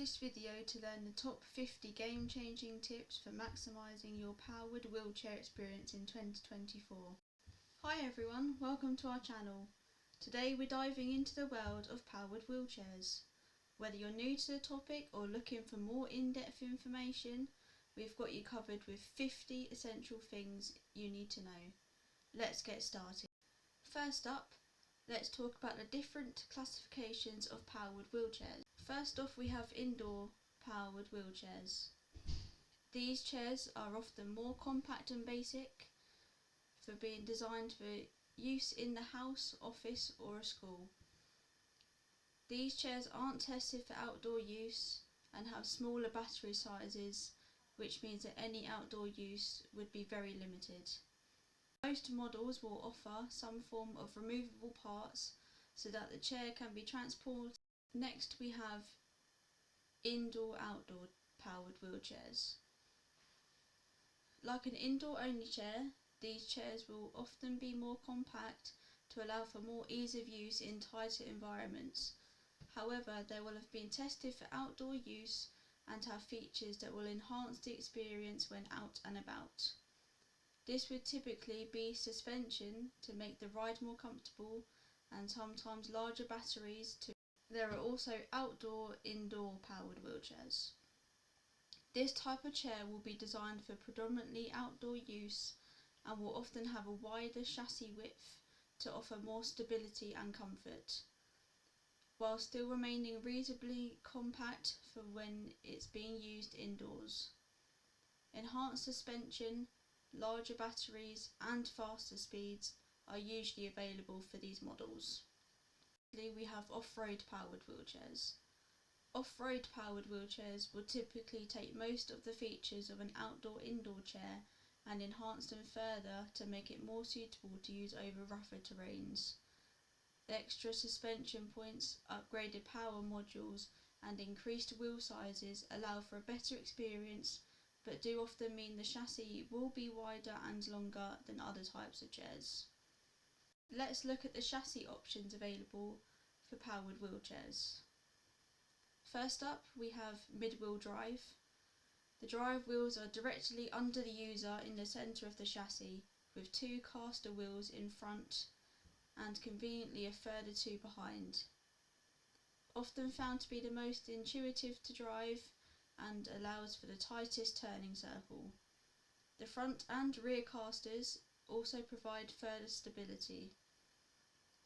this video to learn the top 50 game-changing tips for maximising your powered wheelchair experience in 2024. Hi everyone, welcome to our channel. Today we're diving into the world of powered wheelchairs. Whether you're new to the topic or looking for more in-depth information, we've got you covered with 50 essential things you need to know. Let's get started. First up, let's talk about the different classifications of powered wheelchairs. First off, we have indoor powered wheelchairs. These chairs are often more compact and basic for being designed for use in the house, office or a school. These chairs aren't tested for outdoor use and have smaller battery sizes, which means that any outdoor use would be very limited. Most models will offer some form of removable parts so that the chair can be transported. Next we have indoor-outdoor powered wheelchairs. Like an indoor-only chair, these chairs will often be more compact to allow for more ease of use in tighter environments. However, they will have been tested for outdoor use and have features that will enhance the experience when out and about. This would typically be suspension to make the ride more comfortable and sometimes larger batteries too. There are also outdoor-indoor powered wheelchairs. This type of chair will be designed for predominantly outdoor use and will often have a wider chassis width to offer more stability and comfort, while still remaining reasonably compact for when it's being used indoors. Enhanced suspension, larger batteries and faster speeds are usually available for these models. We have off-road powered wheelchairs. Off-road powered wheelchairs will typically take most of the features of an outdoor-indoor chair and enhance them further to make it more suitable to use over rougher terrains. Extra suspension points, upgraded power modules and increased wheel sizes allow for a better experience, but do often mean the chassis will be wider and longer than other types of chairs. Let's look at the chassis options available for powered wheelchairs. First up, we have mid-wheel drive. The drive wheels are directly under the user in the centre of the chassis, with two caster wheels in front and conveniently a further two behind. Often found to be the most intuitive to drive and allows for the tightest turning circle. The front and rear casters also provide further stability.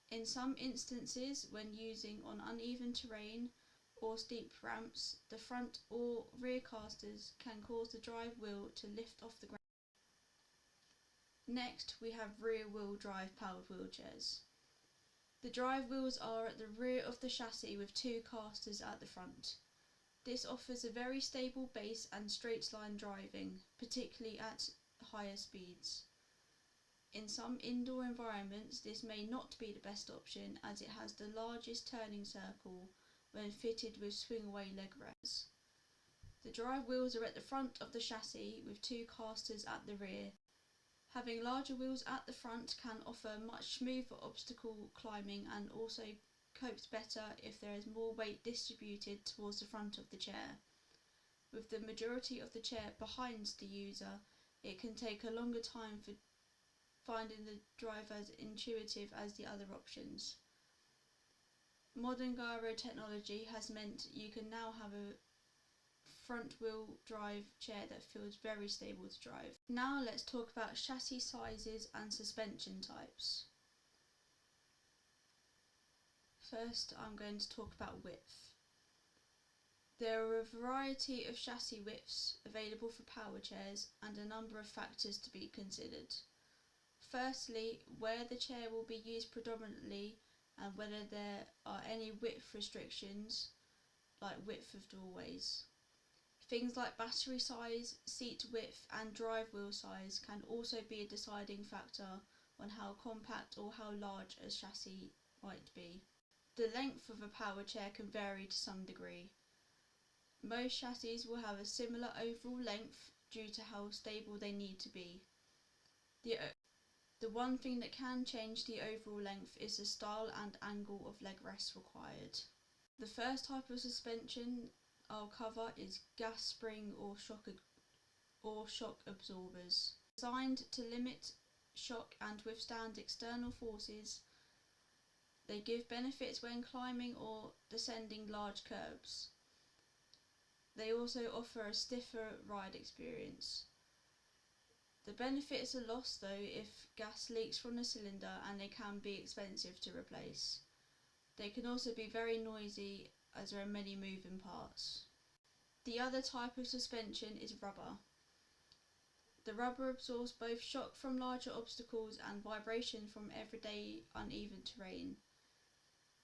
In some instances, when using on uneven terrain or steep ramps, the front or rear casters can cause the drive wheel to lift off the ground. Next, we have rear-wheel drive powered wheelchairs. The drive wheels are at the rear of the chassis with two casters at the front. This offers a very stable base and straight-line driving, particularly at higher speeds. In some indoor environments, this may not be the best option as it has the largest turning circle when fitted with swing-away leg rests. The drive wheels are at the front of the chassis with two casters at the rear. Having larger wheels at the front can offer much smoother obstacle climbing and also copes better if there is more weight distributed towards the front of the chair. With the majority of the chair behind the user, it can take a longer time for finding the drive as intuitive as the other options. Modern gyro technology has meant you can now have a front wheel drive chair that feels very stable to drive. Now let's talk about chassis sizes and suspension types. First, I'm going to talk about width. There are a variety of chassis widths available for power chairs and a number of factors to be considered. Firstly, where the chair will be used predominantly and whether there are any width restrictions, like width of doorways. Things like battery size, seat width and drive wheel size can also be a deciding factor on how compact or how large a chassis might be. The length of a power chair can vary to some degree. Most chassis will have a similar overall length due to how stable they need to be. The one thing that can change the overall length is the style and angle of leg rests required. The first type of suspension I'll cover is gas spring or shock absorbers. Designed to limit shock and withstand external forces, they give benefits when climbing or descending large curbs. They also offer a stiffer ride experience. The benefits are lost though if gas leaks from the cylinder, and they can be expensive to replace. They can also be very noisy as there are many moving parts. The other type of suspension is rubber. The rubber absorbs both shock from larger obstacles and vibration from everyday uneven terrain.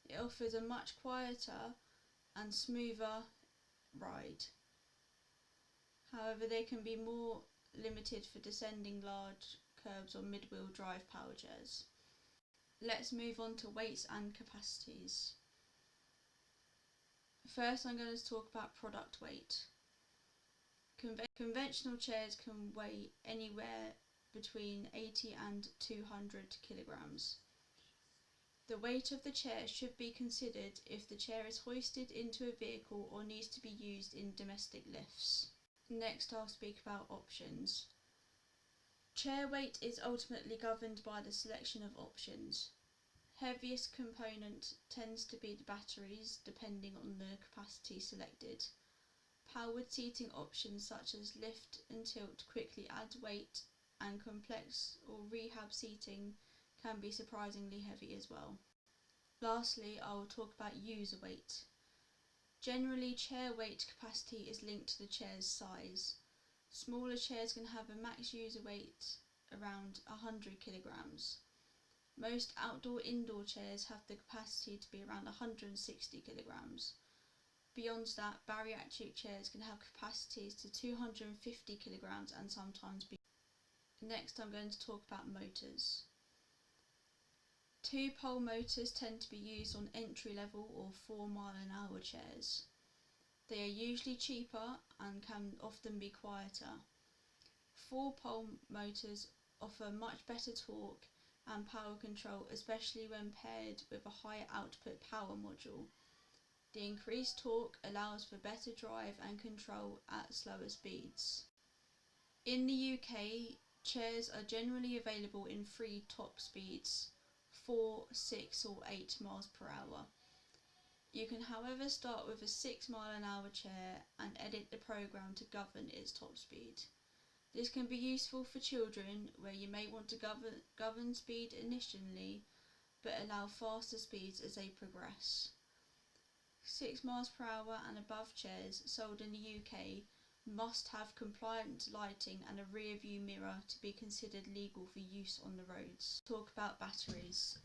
It offers a much quieter and smoother ride. However, they can be more limited for descending large curbs or mid-wheel drive power chairs. Let's move on to weights and capacities. First, I'm going to talk about product weight. Conventional chairs can weigh anywhere between 80 and 200 kilograms. The weight of the chair should be considered if the chair is hoisted into a vehicle or needs to be used in domestic lifts. Next, I'll speak about options. Chair weight is ultimately governed by the selection of options. Heaviest component tends to be the batteries, depending on the capacity selected. Powered seating options such as lift and tilt quickly add weight, and complex or rehab seating can be surprisingly heavy as well. Lastly, I will talk about user weight. Generally, chair weight capacity is linked to the chair's size. Smaller chairs can have a max user weight around 100 kilograms. Most indoor chairs have the capacity to be around 160 kilograms. Beyond that, bariatric chairs can have capacities to 250 kilograms and sometimes beyond. Next, I'm going to talk about motors. Two-pole motors tend to be used on entry-level or 4-mile-an-hour chairs. They are usually cheaper and can often be quieter. 4-pole motors offer much better torque and power control, especially when paired with a higher output power module. The increased torque allows for better drive and control at slower speeds. In the UK, chairs are generally available in 3 top speeds: 4, 6 or 8 miles per hour. You can however start with a 6-mile-an-hour chair and edit the program to govern its top speed. This can be useful for children where you may want to govern speed initially but allow faster speeds as they progress. 6 miles per hour and above chairs sold in the UK must have compliant lighting and a rear view mirror to be considered legal for use on the roads. Talk about batteries.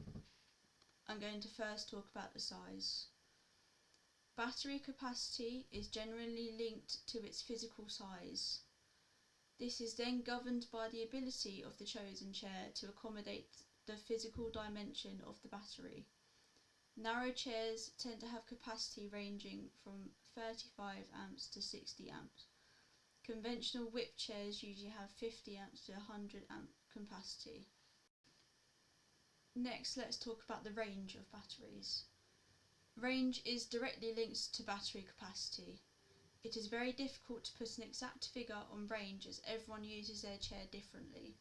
I'm going to first talk about the size. Battery capacity is generally linked to its physical size. This is then governed by the ability of the chosen chair to accommodate the physical dimension of the battery. Narrow chairs tend to have capacity ranging from 35 amps to 60 amps. Conventional whip chairs usually have 50 amps to 100 amp capacity. Next, let's talk about the range of batteries. Range is directly linked to battery capacity. It is very difficult to put an exact figure on range as everyone uses their chair differently.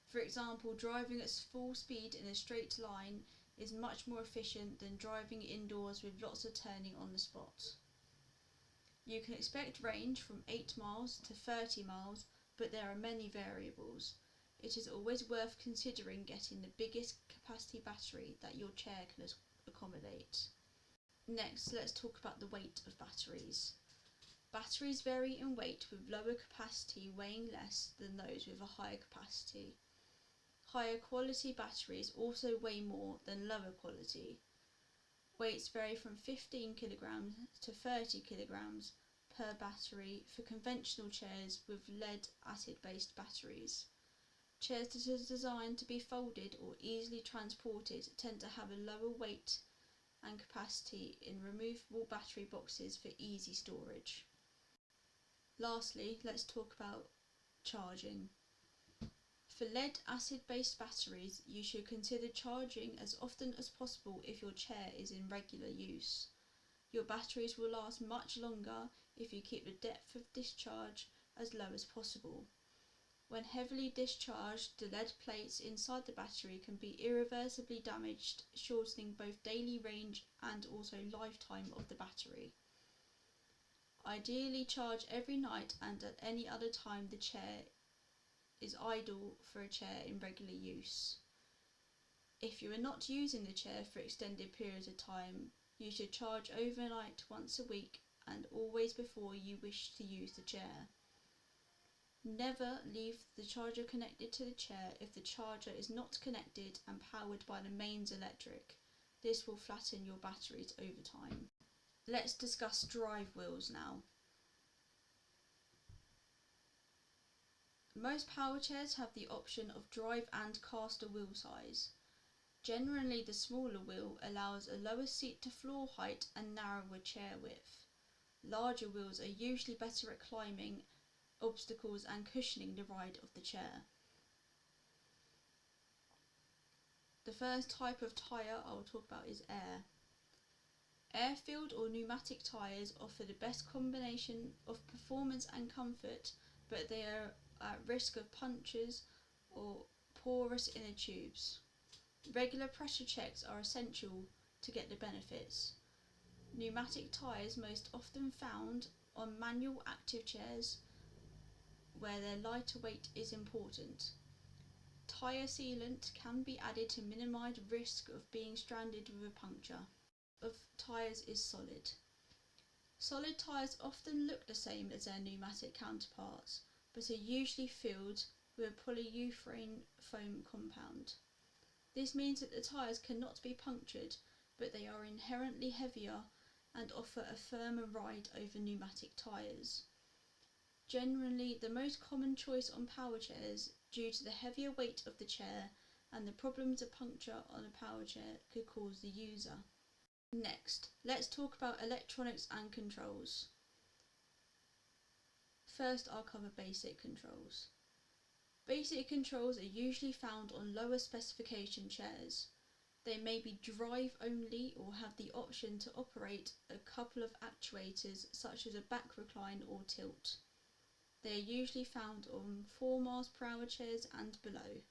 For example, driving at full speed in a straight line is much more efficient than driving indoors with lots of turning on the spot. You can expect range from 8 miles to 30 miles, but there are many variables. It is always worth considering getting the biggest capacity battery that your chair can accommodate. Next, let's talk about the weight of batteries. Batteries vary in weight, with lower capacity weighing less than those with a higher capacity. Higher quality batteries also weigh more than lower quality. Weights vary from 15 kilograms to 30 kilograms per battery for conventional chairs with lead acid-based batteries. Chairs that are designed to be folded or easily transported tend to have a lower weight and capacity in removable battery boxes for easy storage. Lastly, let's talk about charging. For lead acid-based batteries, you should consider charging as often as possible if your chair is in regular use. Your batteries will last much longer if you keep the depth of discharge as low as possible. When heavily discharged, the lead plates inside the battery can be irreversibly damaged, shortening both daily range and also lifetime of the battery. Ideally charge every night and at any other time the chair is idle for a chair in regular use. If you are not using the chair for extended periods of time, you should charge overnight once a week and always before you wish to use the chair. Never leave the charger connected to the chair if the charger is not connected and powered by the mains electric. This will flatten your batteries over time. Let's discuss drive wheels now. Most power chairs have the option of drive and caster wheel size. Generally, the smaller wheel allows a lower seat to floor height and narrower chair width. Larger wheels are usually better at climbing obstacles and cushioning the ride of the chair. The first type of tyre I will talk about is air. Air-filled or pneumatic tyres offer the best combination of performance and comfort, but they are at risk of punctures or porous inner tubes. Regular pressure checks are essential to get the benefits. Pneumatic tyres most often found on manual active chairs where their lighter weight is important. Tyre sealant can be added to minimise risk of being stranded with a puncture. Of tyres is solid. Solid tyres often look the same as their pneumatic counterparts, but are usually filled with a polyurethane foam compound. This means that the tyres cannot be punctured, but they are inherently heavier and offer a firmer ride over pneumatic tyres. Generally, the most common choice on power chairs, due to the heavier weight of the chair and the problems a puncture on a power chair could cause the user. Next, let's talk about electronics and controls. First, I'll cover basic controls. Basic controls are usually found on lower specification chairs. They may be drive only or have the option to operate a couple of actuators such as a back recline or tilt. They are usually found on 4 miles per hour chairs and below.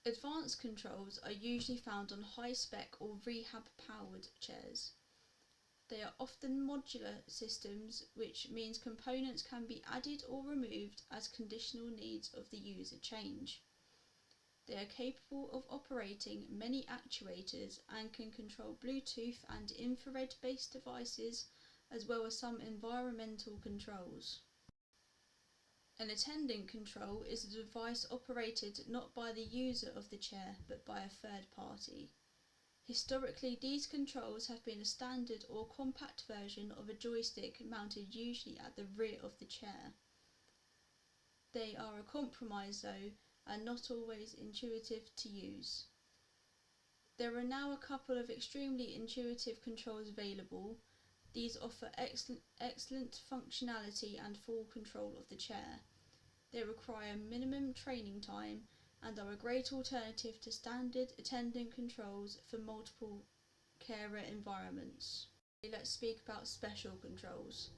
Advanced controls are usually found on high-spec or rehab-powered chairs. They are often modular systems, which means components can be added or removed as conditional needs of the user change. They are capable of operating many actuators and can control Bluetooth and infrared-based devices, as well as some environmental controls. An attendant control is a device operated not by the user of the chair, but by a third party. Historically, these controls have been a standard or compact version of a joystick mounted usually at the rear of the chair. They are a compromise though, and not always intuitive to use. There are now a couple of extremely intuitive controls available. These offer excellent functionality and full control of the chair. They require minimum training time and are a great alternative to standard attendant controls for multiple carer environments. Let's speak about special controls.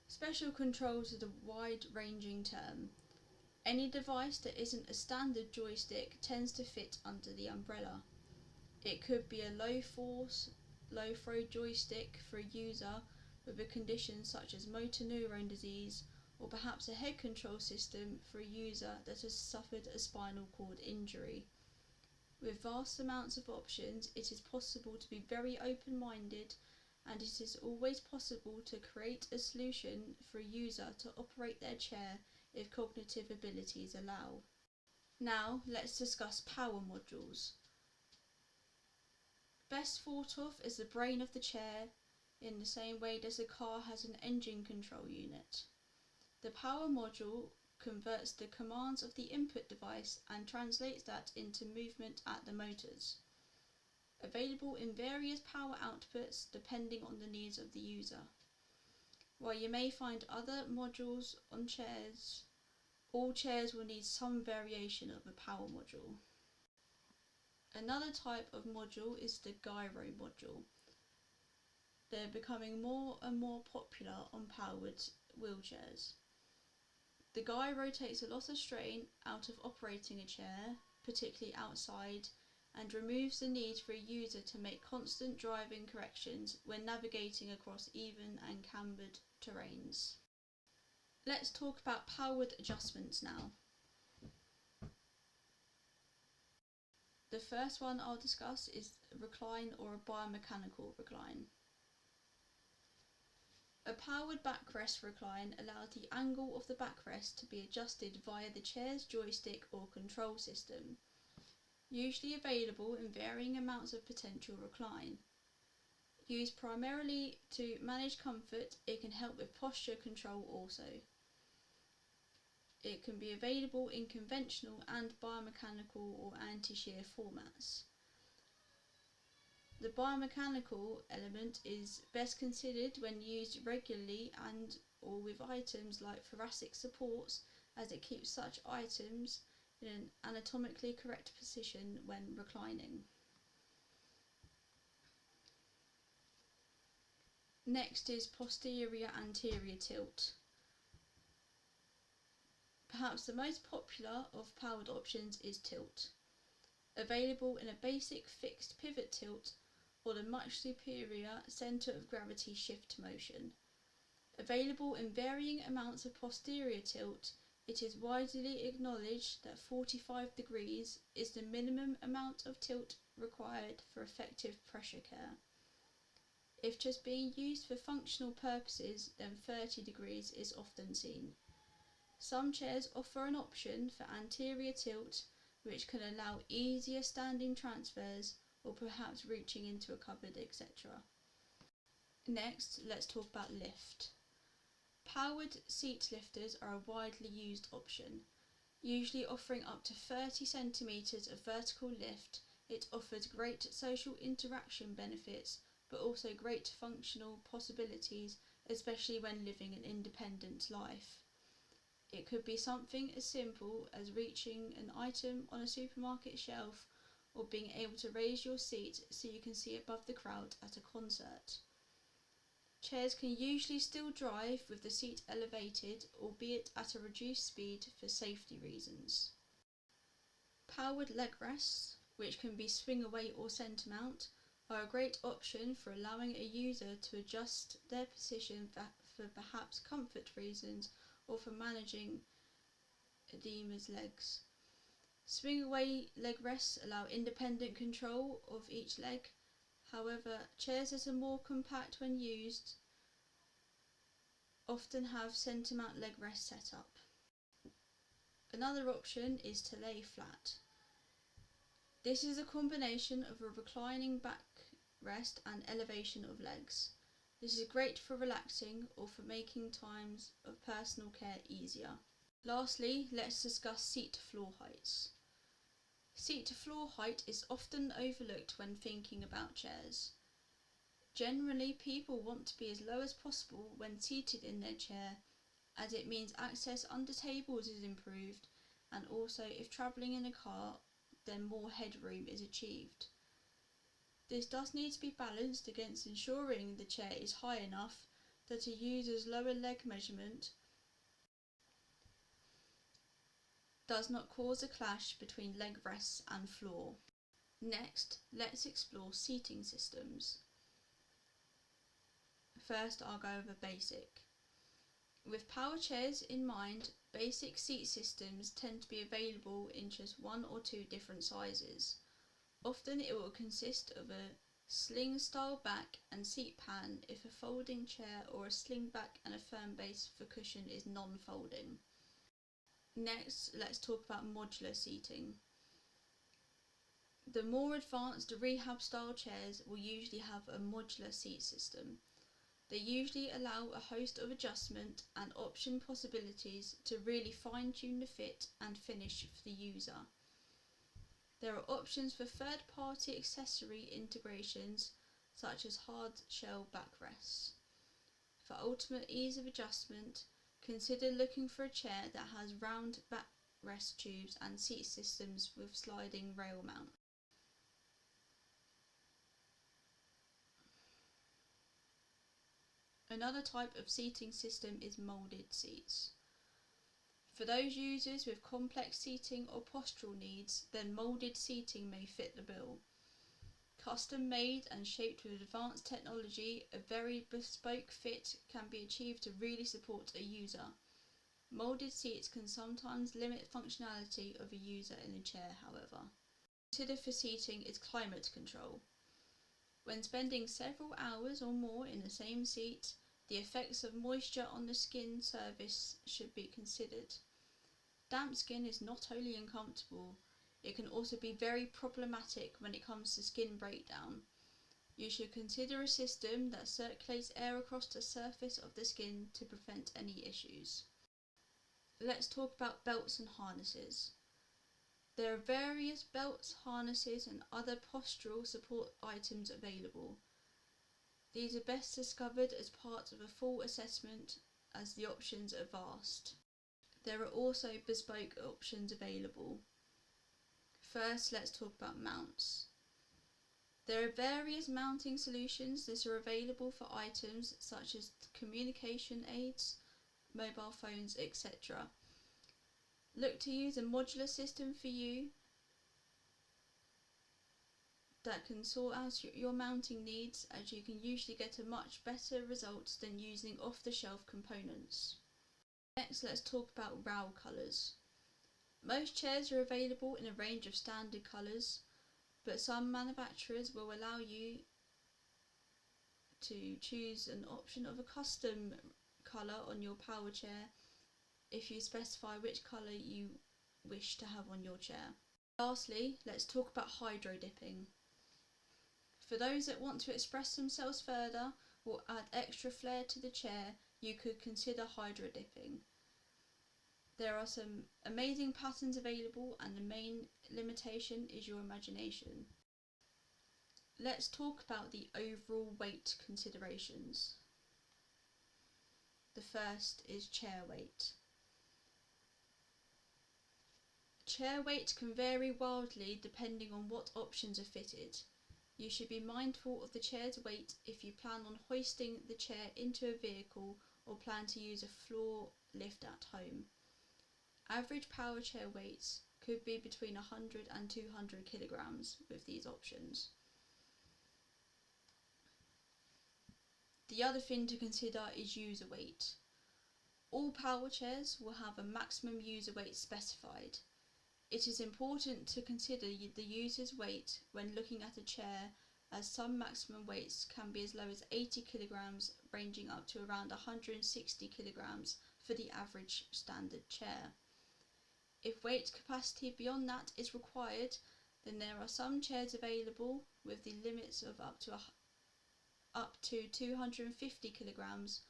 Special controls is a wide-ranging term. Any device that isn't a standard joystick tends to fit under the umbrella. It could be a low-force, low-throw joystick for a user with a condition such as motor neurone disease, or perhaps a head control system for a user that has suffered a spinal cord injury. With vast amounts of options, it is possible to be very open-minded, and it is always possible to create a solution for a user to operate their chair if cognitive abilities allow. Now, let's discuss power modules. Best thought of as the brain of the chair, in the same way that a car has an engine control unit. The power module converts the commands of the input device and translates that into movement at the motors. Available in various power outputs depending on the needs of the user. While you may find other modules on chairs, all chairs will need some variation of a power module. Another type of module is the gyro module. They're becoming more and more popular on powered wheelchairs. The guy rotates a lot of strain out of operating a chair, particularly outside, and removes the need for a user to make constant driving corrections when navigating across even and cambered terrains. Let's talk about powered adjustments now. The first one I'll discuss is recline or a biomechanical recline. A powered backrest recline allows the angle of the backrest to be adjusted via the chair's joystick or control system, usually available in varying amounts of potential recline. Used primarily to manage comfort, it can help with posture control also. It can be available in conventional and biomechanical or anti-shear formats. The biomechanical element is best considered when used regularly and or with items like thoracic supports, as it keeps such items in an anatomically correct position when reclining. Next is posterior-anterior tilt. Perhaps the most popular of powered options is tilt, available in a basic fixed pivot tilt or the much superior centre of gravity shift motion. Available in varying amounts of posterior tilt, it is widely acknowledged that 45 degrees is the minimum amount of tilt required for effective pressure care. If just being used for functional purposes, then 30 degrees is often seen. Some chairs offer an option for anterior tilt, which can allow easier standing transfers or perhaps reaching into a cupboard, etc. Next, let's talk about lift. Powered seat lifters are a widely used option. Usually offering up to 30 centimetres of vertical lift, it offers great social interaction benefits, but also great functional possibilities, especially when living an independent life. It could be something as simple as reaching an item on a supermarket shelf or being able to raise your seat so you can see above the crowd at a concert. Chairs can usually still drive with the seat elevated, albeit at a reduced speed for safety reasons. Powered leg rests, which can be swing away or centre mount, are a great option for allowing a user to adjust their position for perhaps comfort reasons or for managing edematous legs. Swing away leg rests allow independent control of each leg. However, chairs that are more compact when used often have centre mount leg rest set up. Another option is to lay flat. This is a combination of a reclining backrest and elevation of legs. This is great for relaxing or for making times of personal care easier. Lastly, let's discuss seat to floor heights. Seat to floor height is often overlooked when thinking about chairs. Generally, people want to be as low as possible when seated in their chair, as it means access under tables is improved, and also if travelling in a car, then more headroom is achieved. This does need to be balanced against ensuring the chair is high enough that a user's lower leg measurement does not cause a clash between leg rests and floor. Next, let's explore seating systems. First, I'll go over basic. With power chairs in mind, basic seat systems tend to be available in just one or two different sizes. Often it will consist of a sling style back and seat pan if a folding chair, or a sling back and a firm base for cushion is non-folding. Next, let's talk about modular seating. The more advanced rehab style chairs will usually have a modular seat system. They usually allow a host of adjustment and option possibilities to really fine-tune the fit and finish for the user. There are options for third-party accessory integrations such as hard shell backrests. For ultimate ease of adjustment, consider looking for a chair that has round backrest tubes and seat systems with sliding rail mount. Another type of seating system is moulded seats. For those users with complex seating or postural needs, then moulded seating may fit the bill. Custom made and shaped with advanced technology, a very bespoke fit can be achieved to really support a user. Moulded seats can sometimes limit functionality of a user in a chair, however. Consider for seating is climate control. When spending several hours or more in the same seat, the effects of moisture on the skin surface should be considered. Damp skin is not only uncomfortable, it can also be very problematic when it comes to skin breakdown. You should consider a system that circulates air across the surface of the skin to prevent any issues. Let's talk about belts and harnesses. There are various belts, harnesses and other postural support items available. These are best discovered as part of a full assessment as the options are vast. There are also bespoke options available. First, let's talk about mounts. There are various mounting solutions that are available for items such as communication aids, mobile phones, etc. Look to use a modular system for you that can sort out your mounting needs, as you can usually get a much better result than using off-the-shelf components. Next, let's talk about RAL colours. Most chairs are available in a range of standard colours, but some manufacturers will allow you to choose an option of a custom colour on your power chair if you specify which colour you wish to have on your chair. Lastly, let's talk about hydro dipping. For those that want to express themselves further or add extra flair to the chair, you could consider hydro dipping. There are some amazing patterns available, and the main limitation is your imagination. Let's talk about the overall weight considerations. The first is chair weight. Chair weight can vary wildly depending on what options are fitted. You should be mindful of the chair's weight if you plan on hoisting the chair into a vehicle or plan to use a floor lift at home. Average power chair weights could be between 100 and 200 kilograms with these options. The other thing to consider is user weight. All power chairs will have a maximum user weight specified. It is important to consider the user's weight when looking at a chair, as some maximum weights can be as low as 80 kilograms, ranging up to around 160 kilograms for the average standard chair. If weight capacity beyond that is required, then there are some chairs available with the limits of up to 250 kilograms.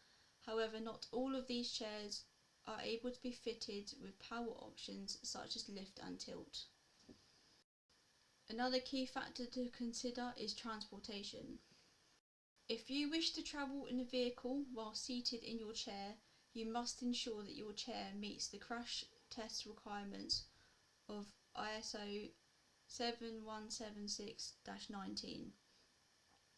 However, not all of these chairs are able to be fitted with power options such as lift and tilt. Another key factor to consider is transportation. If you wish to travel in a vehicle while seated in your chair, you must ensure that your chair meets the crash test requirements of ISO 7176-19.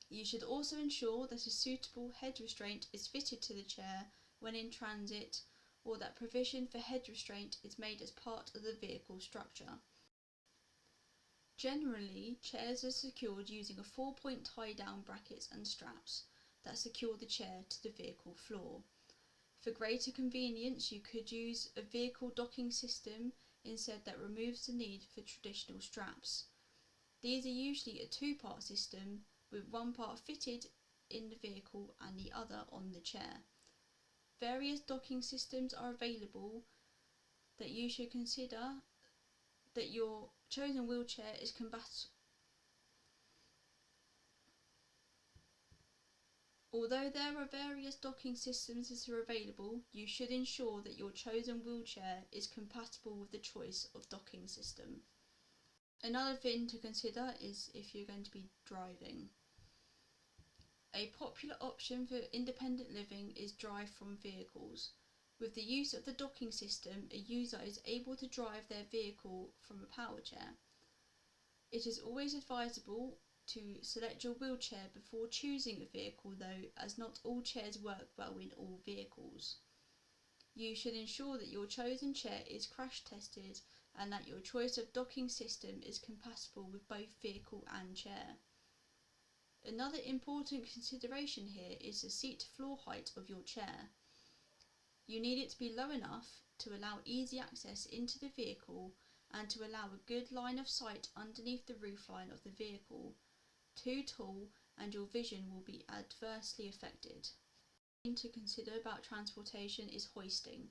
You should also ensure that a suitable head restraint is fitted to the chair when in transit, or that provision for head restraint is made as part of the vehicle structure. Generally, chairs are secured using a 4-point tie-down brackets and straps that secure the chair to the vehicle floor. For greater convenience, you could use a vehicle docking system instead that removes the need for traditional straps. These are usually a 2-part system, with one part fitted in the vehicle and the other on the chair. Various docking systems are available that you should consider that your chosen wheelchair is compatible. Although there are various docking systems that are available, you should ensure that your chosen wheelchair is compatible with the choice of docking system. Another thing to consider is if you're going to be driving. A popular option for independent living is drive from vehicles. With the use of the docking system, a user is able to drive their vehicle from a power chair. It is always advisable to select your wheelchair before choosing a vehicle though, as not all chairs work well in all vehicles. You should ensure that your chosen chair is crash tested and that your choice of docking system is compatible with both vehicle and chair. Another important consideration here is the seat to floor height of your chair. You need it to be low enough to allow easy access into the vehicle and to allow a good line of sight underneath the roofline of the vehicle. Too tall and your vision will be adversely affected. Thing to consider about transportation is hoisting.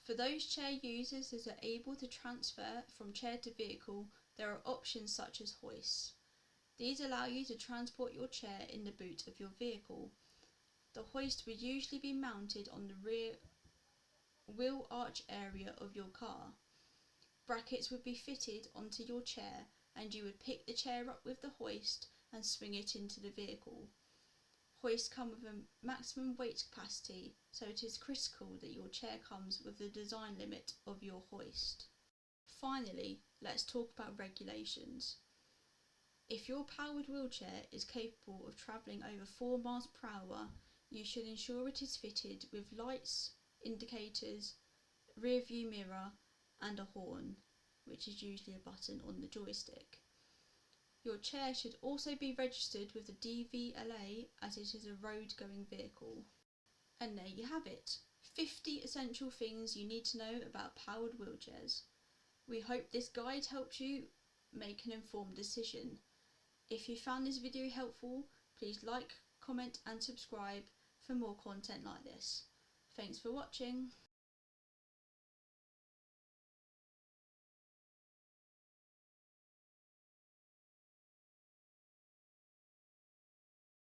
For those chair users that are able to transfer from chair to vehicle, there are options such as hoists. These allow you to transport your chair in the boot of your vehicle. The hoist would usually be mounted on the rear wheel arch area of your car. Brackets would be fitted onto your chair and you would pick the chair up with the hoist and swing it into the vehicle. Hoists come with a maximum weight capacity, so it is critical that your chair comes with the design limit of your hoist. Finally, let's talk about regulations. If your powered wheelchair is capable of travelling over 4 miles per hour, you should ensure it is fitted with lights, indicators, rear view mirror and a horn, which is usually a button on the joystick. Your chair should also be registered with the DVLA as it is a road-going vehicle. And there you have it, 50 essential things you need to know about powered wheelchairs. We hope this guide helps you make an informed decision. If you found this video helpful, please like, comment and subscribe for more content like this. Thanks for watching.